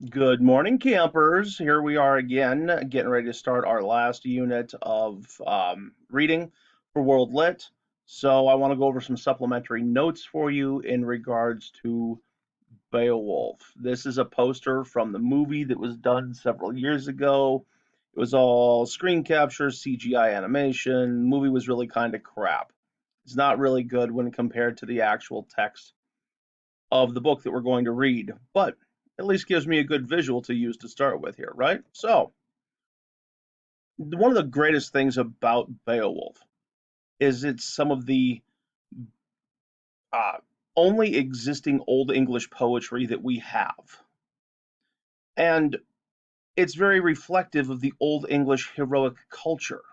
Good morning, campers. Here we are again, getting ready to start our last unit of reading for World Lit. So I want to go over some supplementary notes for you in regards to Beowulf. This is a poster from the movie that was done several years ago. It was all screen capture, CGI animation. The movie was really kind of crap. It's not really good when compared to the actual text of the book that we're going to read, but at least gives me a good visual to use to start with here, right? So, one of the greatest things about Beowulf is it's some of the uh, only existing Old English poetry that we have. And it's very reflective of the Old English heroic culture.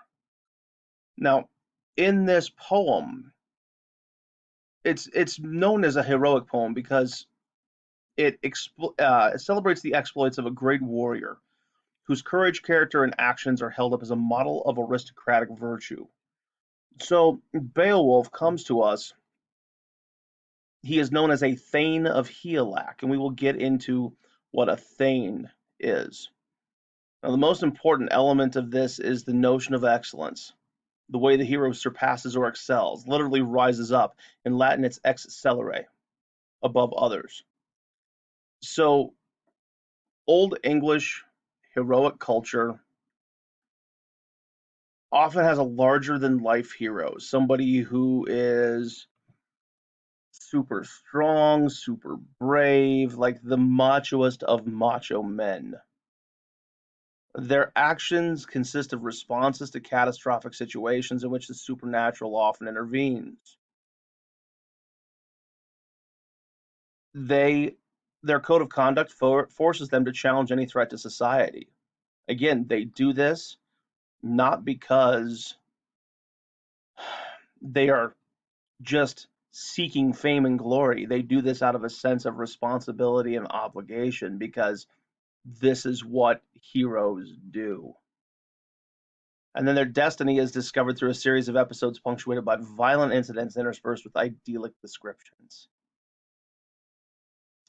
Now, in this poem, it's known as a heroic poem because it celebrates the exploits of a great warrior whose courage, character, and actions are held up as a model of aristocratic virtue. So Beowulf comes to us. He is known as a Thane of Helac, and we will get into what a Thane is. Now, the most important element of this is the notion of excellence. The way the hero surpasses or excels, literally rises up. In Latin, it's excellere, above others. So, Old English heroic culture often has a larger than life hero, somebody who is super strong, super brave, like the machoest of macho men. Their actions consist of responses to catastrophic situations in which the supernatural often intervenes. They their code of conduct forces them to challenge any threat to society. Again, they do this not because they are just seeking fame and glory. They do this out of a sense of responsibility and obligation because this is what heroes do. And then their destiny is discovered through a series of episodes punctuated by violent incidents interspersed with idyllic descriptions.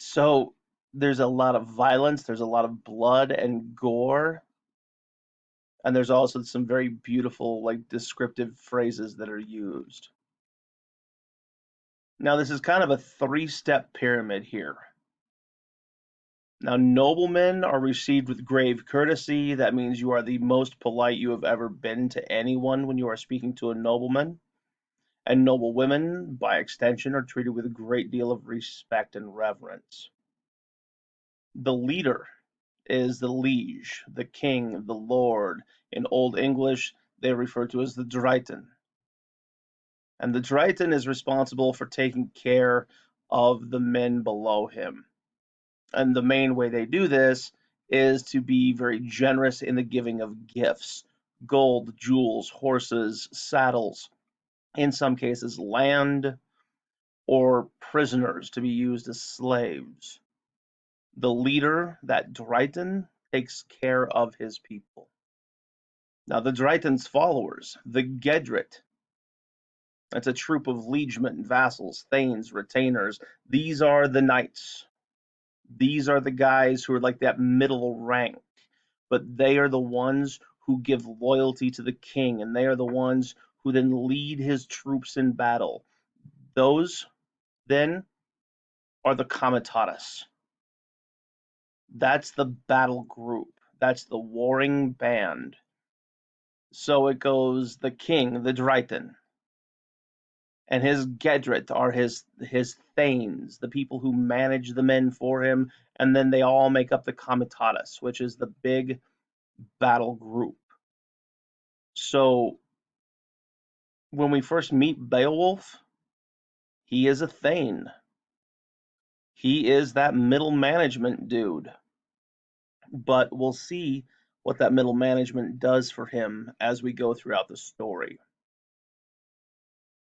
So there's a lot of violence, there's a lot of blood and gore, and there's also some very beautiful, like, descriptive phrases that are used. Now, this is kind of a three-step pyramid here. Now, noblemen are received with grave courtesy. That means you are the most polite you have ever been to anyone when you are speaking to a nobleman. And noble women, by extension, are treated with a great deal of respect and reverence. The leader is the liege, the king, the lord. In Old English, they are referred to as the Drighten. And the Drighten is responsible for taking care of the men below him. And the main way they do this is to be very generous in the giving of gifts: gold, jewels, horses, saddles, in some cases, land, or prisoners to be used as slaves. The leader, that Drighten, takes care of his people. Now, the Drighten's followers, the Gedrit, that's a troop of liegemen, vassals, thanes, retainers. These are the knights. These are the guys who are like that middle rank, but they are the ones who give loyalty to the king, and they are the ones who then lead his troops in battle. Those, then, are the comitatus. That's the battle group. That's the warring band. So it goes the king, the Drighten, and his Gedrit are his thanes, the people who manage the men for him, and then they all make up the comitatus, which is the big battle group. So when we first meet Beowulf, he is a thane. He is that middle management dude. But we'll see what that middle management does for him as we go throughout the story.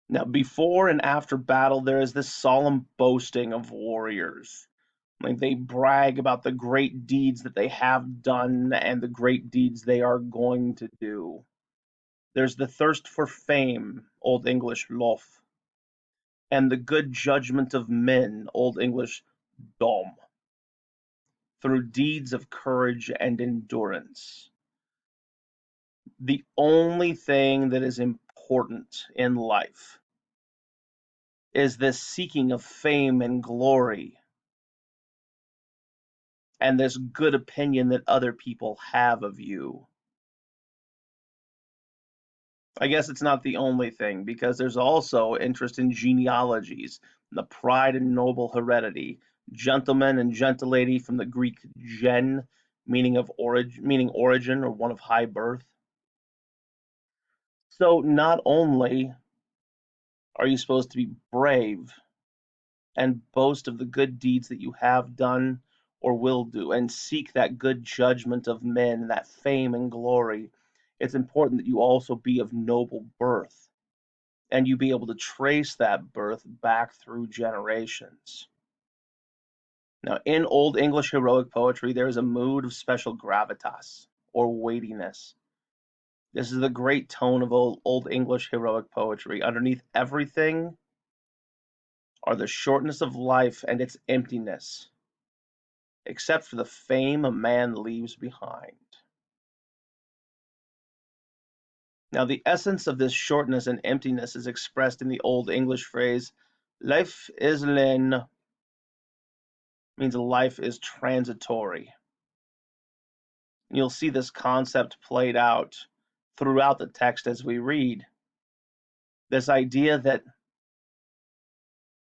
Now, before and after battle, there is this solemn boasting of warriors. Like, they brag about the great deeds that they have done and the great deeds they are going to do. There's the thirst for fame, Old English lof, and the good judgment of men, Old English dom. through deeds of courage and endurance. The only thing that is important in life is this seeking of fame and glory and this good opinion that other people have of you. I guess it's not the only thing, because there's also interest in genealogies, the pride and noble heredity, gentleman and gentlelady from the Greek gen, meaning origin or one of high birth. So not only are you supposed to be brave and boast of the good deeds that you have done or will do, and seek that good judgment of men, that fame and glory, it's important that you also be of noble birth, and you be able to trace that birth back through generations. Now, in Old English heroic poetry, there is a mood of special gravitas, or weightiness. This is the great tone of Old English heroic poetry. Underneath everything are the shortness of life and its emptiness, except for the fame a man leaves behind. Now, the essence of this shortness and emptiness is expressed in the Old English phrase, life is lin, means life is transitory. And you'll see this concept played out throughout the text as we read. This idea that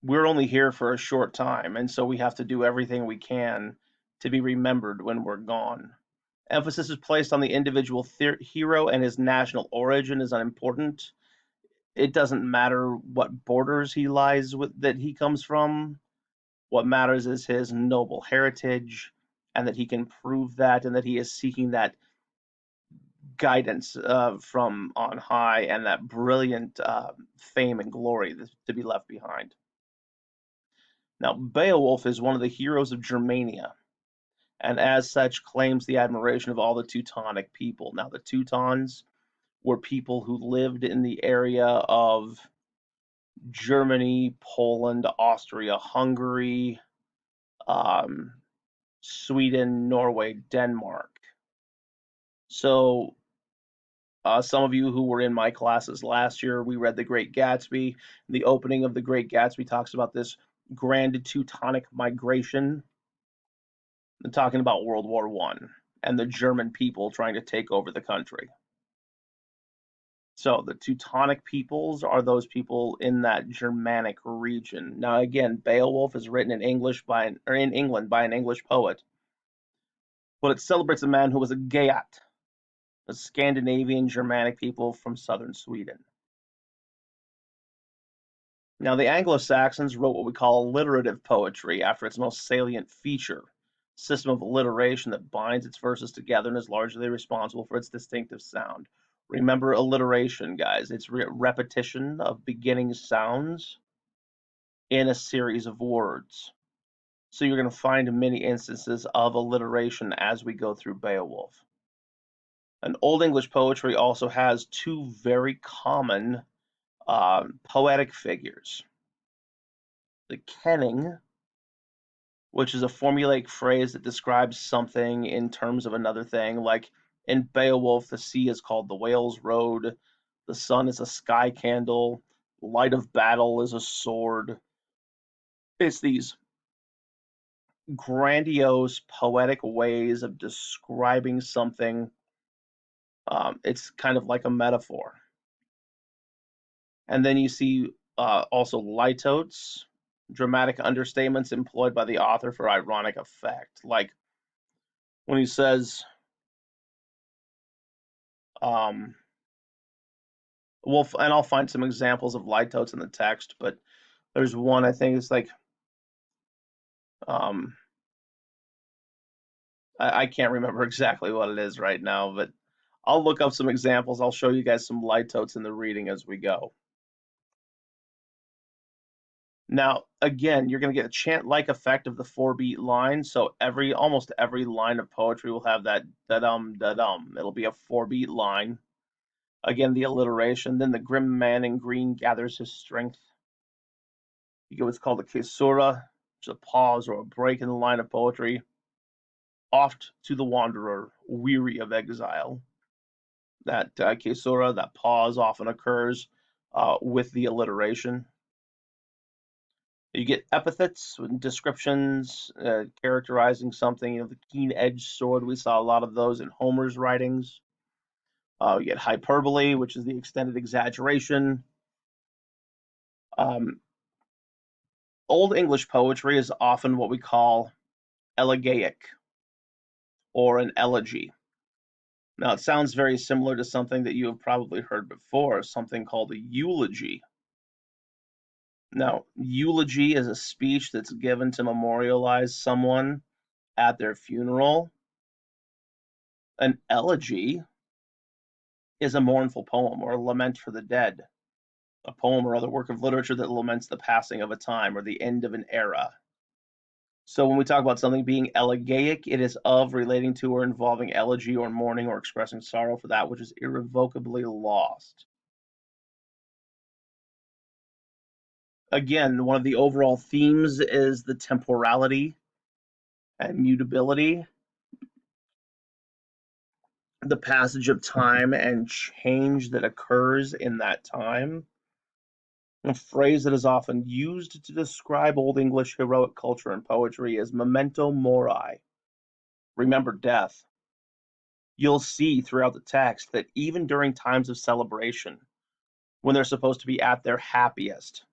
we're only here for a short time, and so we have to do everything we can to be remembered when we're gone. Emphasis is placed on the individual hero, and his national origin is unimportant. It doesn't matter what borders he lies with, that he comes from. What matters is his noble heritage, and that he can prove that, and that he is seeking that guidance from on high, and that brilliant fame and glory to be left behind. Now, Beowulf is one of the heroes of Germania, and as such claims the admiration of all the Teutonic people. Now, the Teutons were people who lived in the area of Germany, Poland, Austria, Hungary, um, Sweden, Norway, Denmark. So some of you who were in my classes last year, we read The Great Gatsby. The opening of The Great Gatsby talks about this grand Teutonic migration, and talking about World War I and the German people trying to take over the country. So the Teutonic peoples are those people in that Germanic region. Now again, Beowulf is written in English in England by an English poet, but it celebrates a man who was a Geat, a Scandinavian Germanic people from southern Sweden. Now, the Anglo-Saxons wrote what we call alliterative poetry after its most salient feature, system of alliteration that binds its verses together and is largely responsible for its distinctive sound. Remember alliteration, guys. It's repetition of beginning sounds in a series of words. So you're going to find many instances of alliteration as we go through Beowulf. And Old English poetry also has two very common poetic figures. The kenning, which is a formulaic phrase that describes something in terms of another thing. Like in Beowulf, the sea is called the whale's road, the sun is a sky candle, light of battle is a sword. It's these grandiose poetic ways of describing something. It's kind of like a metaphor. And then you see also litotes, dramatic understatements employed by the author for ironic effect. Like when he says, and I'll find some examples of litotes in the text, but there's one I think it's like, um, I can't remember exactly what it is right now, but I'll look up some examples. I'll show you guys some litotes in the reading as we go. Now, again, you're going to get a chant-like effect of the 4-beat line. So almost every line of poetry will have that da-dum, da-dum. It'll be a 4-beat line. Again, the alliteration. Then the grim man in green gathers his strength. You get what's called a caesura, which is a pause or a break in the line of poetry. oft to the wanderer, weary of exile. That caesura, that pause often occurs with the alliteration. You get epithets and descriptions characterizing something. The keen-edged sword, we saw a lot of those in Homer's writings. You get hyperbole, which is the extended exaggeration. Um, Old English poetry is often what we call elegiac or an elegy. Now, it sounds very similar to something that you have probably heard before, something called a eulogy. Now, eulogy is a speech that's given to memorialize someone at their funeral. An elegy is a mournful poem or a lament for the dead, a poem or other work of literature that laments the passing of a time or the end of an era. So when we talk about something being elegiac, it is of, relating to, or involving elegy or mourning or expressing sorrow for that which is irrevocably lost. Again, one of the overall themes is the temporality and mutability, the passage of time and change that occurs in that time. A phrase that is often used to describe Old English heroic culture and poetry is memento mori, remember death. You'll see throughout the text that even during times of celebration, when they're supposed to be at their happiest,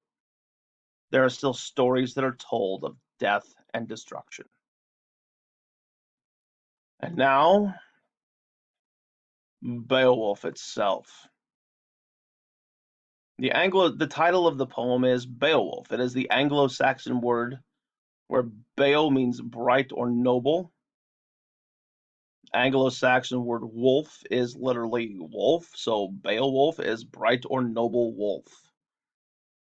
there are still stories that are told of death and destruction. And now, Beowulf itself. The title of the poem is Beowulf. It is the Anglo-Saxon word where Beo means bright or noble. Anglo-Saxon word wolf is literally wolf, so Beowulf is bright or noble wolf.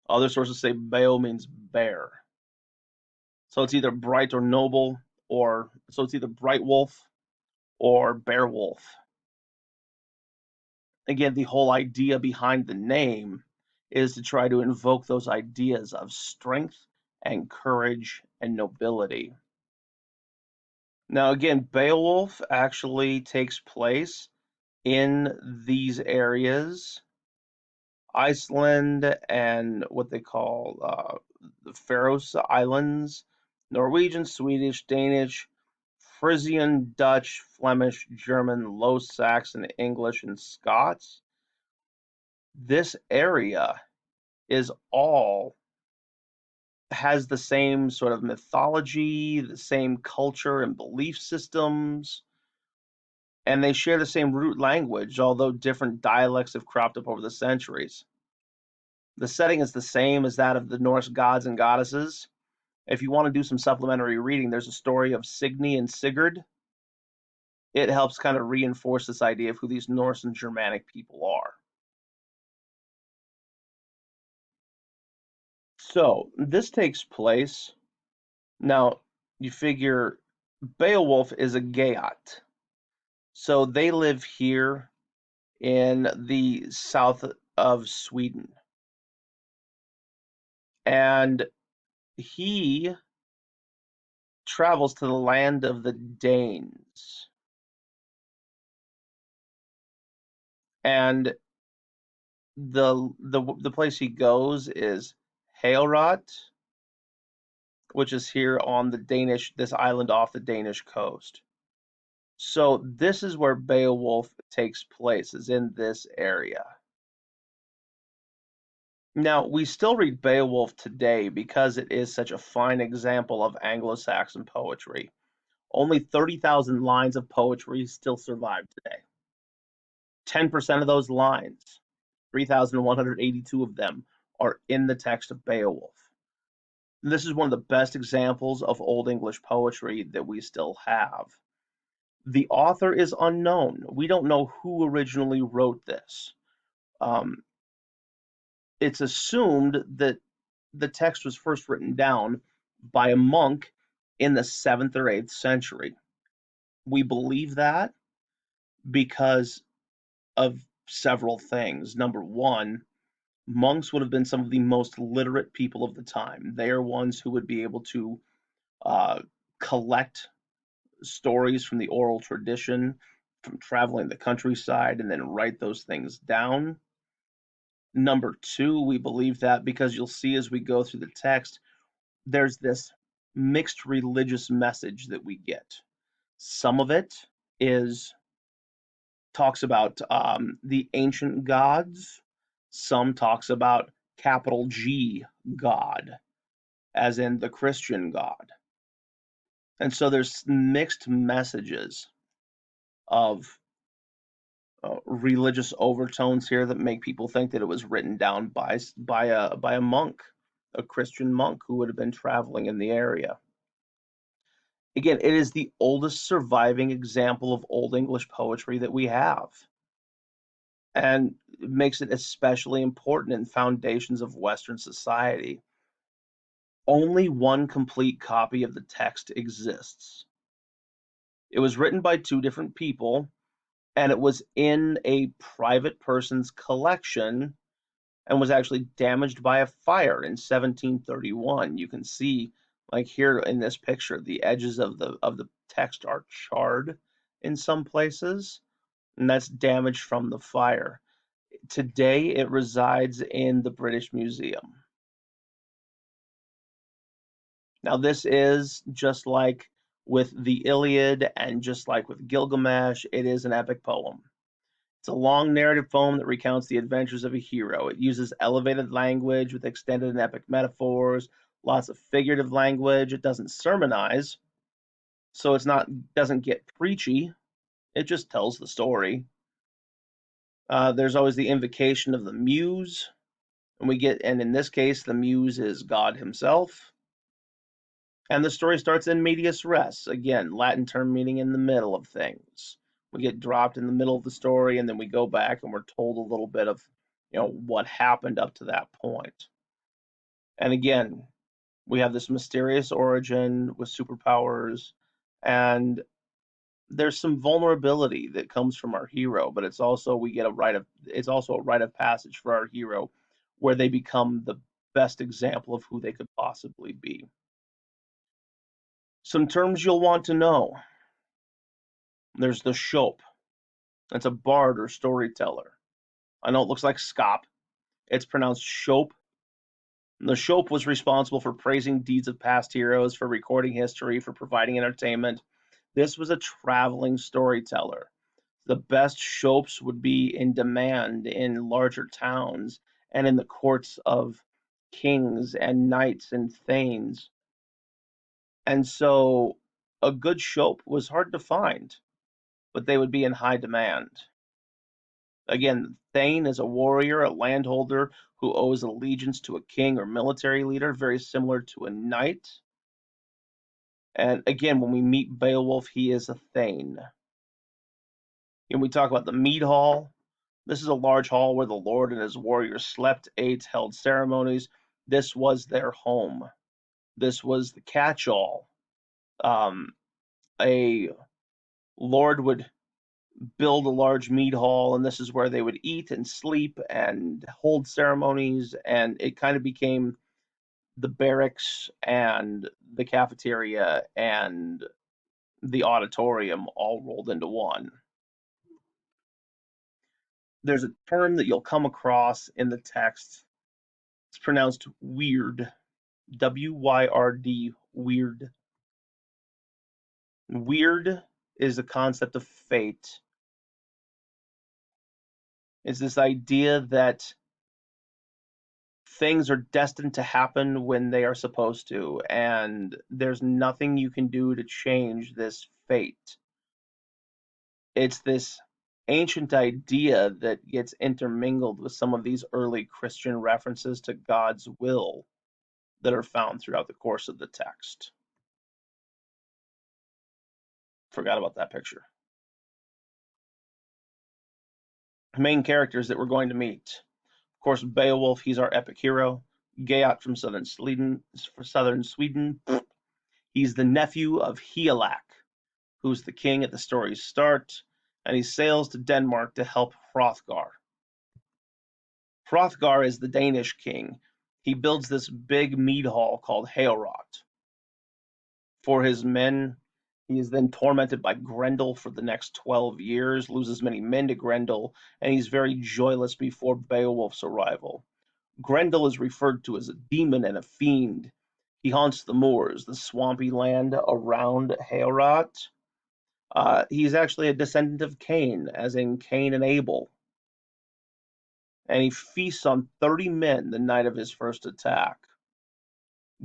Other sources say Beo means bear. So it's either bright or noble, or so it's either bright wolf or bear wolf. Again, the whole idea behind the name is to try to invoke those ideas of strength and courage and nobility. Now, again, Beowulf actually takes place in these areas, Iceland and what they call the Faroe Islands, Norwegian, Swedish, Danish, Frisian, Dutch, Flemish, German, Low Saxon, English, and Scots. This area is all has the same sort of mythology, the same culture and belief systems, and they share the same root language, although different dialects have cropped up over the centuries. The setting is the same as that of the Norse gods and goddesses. If you want to do some supplementary reading, there's a story of Signy and Sigurd. It helps kind of reinforce this idea of who these Norse and Germanic people are. So this takes place. Now, you figure Beowulf is a Geat. So they live here in the south of Sweden. And he travels to the land of the Danes. And the place he goes is Heorot, which is here on this island off the Danish coast. So this is where Beowulf takes place, is in this area. Now, we still read Beowulf today because it is such a fine example of Anglo-Saxon poetry. Only 30,000 lines of poetry still survive today. 10% of those lines, 3,182 of them, are in the text of Beowulf. This is one of the best examples of Old English poetry that we still have. The author is unknown. We don't know who originally wrote this. It's assumed that the text was first written down by a monk in the 7th or 8th century. We believe that because of several things. Number one, monks would have been some of the most literate people of the time. They are ones who would be able to uh, collect stories from the oral tradition, from traveling the countryside, and then write those things down. Number two, we believe that because you'll see as we go through the text, there's this mixed religious message that we get. Some of it is talks about the ancient gods. Some talks about capital G God, as in the Christian God. And so there's mixed messages of religious overtones here that make people think that it was written down by a monk, a Christian monk who would have been traveling in the area. Again, it is the oldest surviving example of Old English poetry that we have, and it makes it especially important in foundations of Western society. Only one complete copy of the text exists. It was written by two different people, and it was in a private person's collection and was actually damaged by a fire in 1731. You can see, like here in this picture, the edges of the text are charred in some places, and that's damage from the fire. Today, it resides in the British Museum. Now, this is just like with the Iliad and just like with Gilgamesh, it is an epic poem. It's a long narrative poem that recounts the adventures of a hero. It uses elevated language with extended and epic metaphors, lots of figurative language. It doesn't sermonize, so doesn't get preachy. It just tells the story. There's always the invocation of the muse, and in this case, the muse is God himself. And the story starts in medias res, again, Latin term meaning in the middle of things. We get dropped in the middle of the story, and then we go back and we're told a little bit of, what happened up to that point. And again, we have this mysterious origin with superpowers, and there's some vulnerability that comes from our hero, but it's also it's also a rite of passage for our hero, where they become the best example of who they could possibly be. Some terms you'll want to know. There's the Shope. That's a bard or storyteller. I know it looks like scop. It's pronounced Shope. The Shope was responsible for praising deeds of past heroes, for recording history, for providing entertainment. This was a traveling storyteller. The best Shopes would be in demand in larger towns and in the courts of kings and knights and thanes. And so a good Shope was hard to find, but they would be in high demand. Again, Thane is a warrior, a landholder who owes allegiance to a king or military leader, very similar to a knight. And again, when we meet Beowulf, he is a Thane. And we talk about the mead hall. This is a large hall where the lord and his warriors slept, ate, held ceremonies. This was their home. This was the catch-all. A lord would build a large mead hall, and this is where they would eat and sleep and hold ceremonies, and it kind of became the barracks and the cafeteria and the auditorium all rolled into one. There's a term that you'll come across in the text. It's pronounced weird. W-Y-R-D, weird. Weird is the concept of fate. It's this idea that things are destined to happen when they are supposed to, and there's nothing you can do to change this fate. It's this ancient idea that gets intermingled with some of these early Christian references to God's will that are found throughout the course of the text. Forgot about that picture. Main characters that we're going to meet. Of course, Beowulf, he's our epic hero. Geat from southern Sweden. He's the nephew of Hygelac, who's the king at the story's start, and he sails to Denmark to help Hrothgar. Hrothgar is the Danish king. He builds this big mead hall called Heorot for his men, He is then tormented by Grendel for the next 12 years, loses many men to Grendel, and he's very joyless before Beowulf's arrival. Grendel is referred to as a demon and a fiend. He haunts the moors, the swampy land around Heorot. He's actually a descendant of Cain, as in Cain and Abel, and he feasts on 30 men the night of his first attack.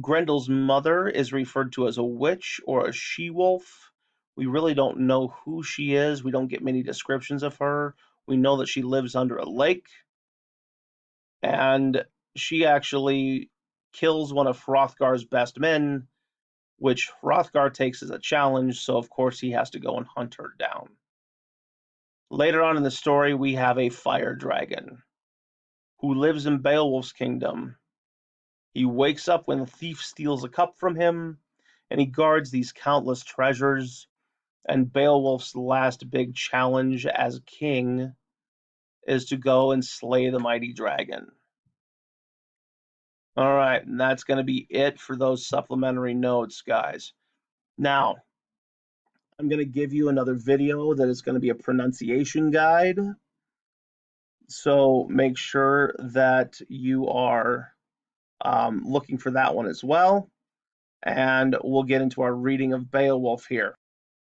Grendel's mother is referred to as a witch or a she-wolf. We really don't know who she is. We don't get many descriptions of her. We know that she lives under a lake, and she actually kills one of Hrothgar's best men, which Hrothgar takes as a challenge, so of course he has to go and hunt her down. Later on in the story, we have a fire dragon who lives in Beowulf's kingdom. He wakes up when a thief steals a cup from him, and he guards these countless treasures. And Beowulf's last big challenge as king is to go and slay the mighty dragon. All right, and that's going to be it for those supplementary notes, guys. Now, I'm going to give you another video that is going to be a pronunciation guide. So make sure that you are looking for that one as well. And we'll get into our reading of Beowulf here.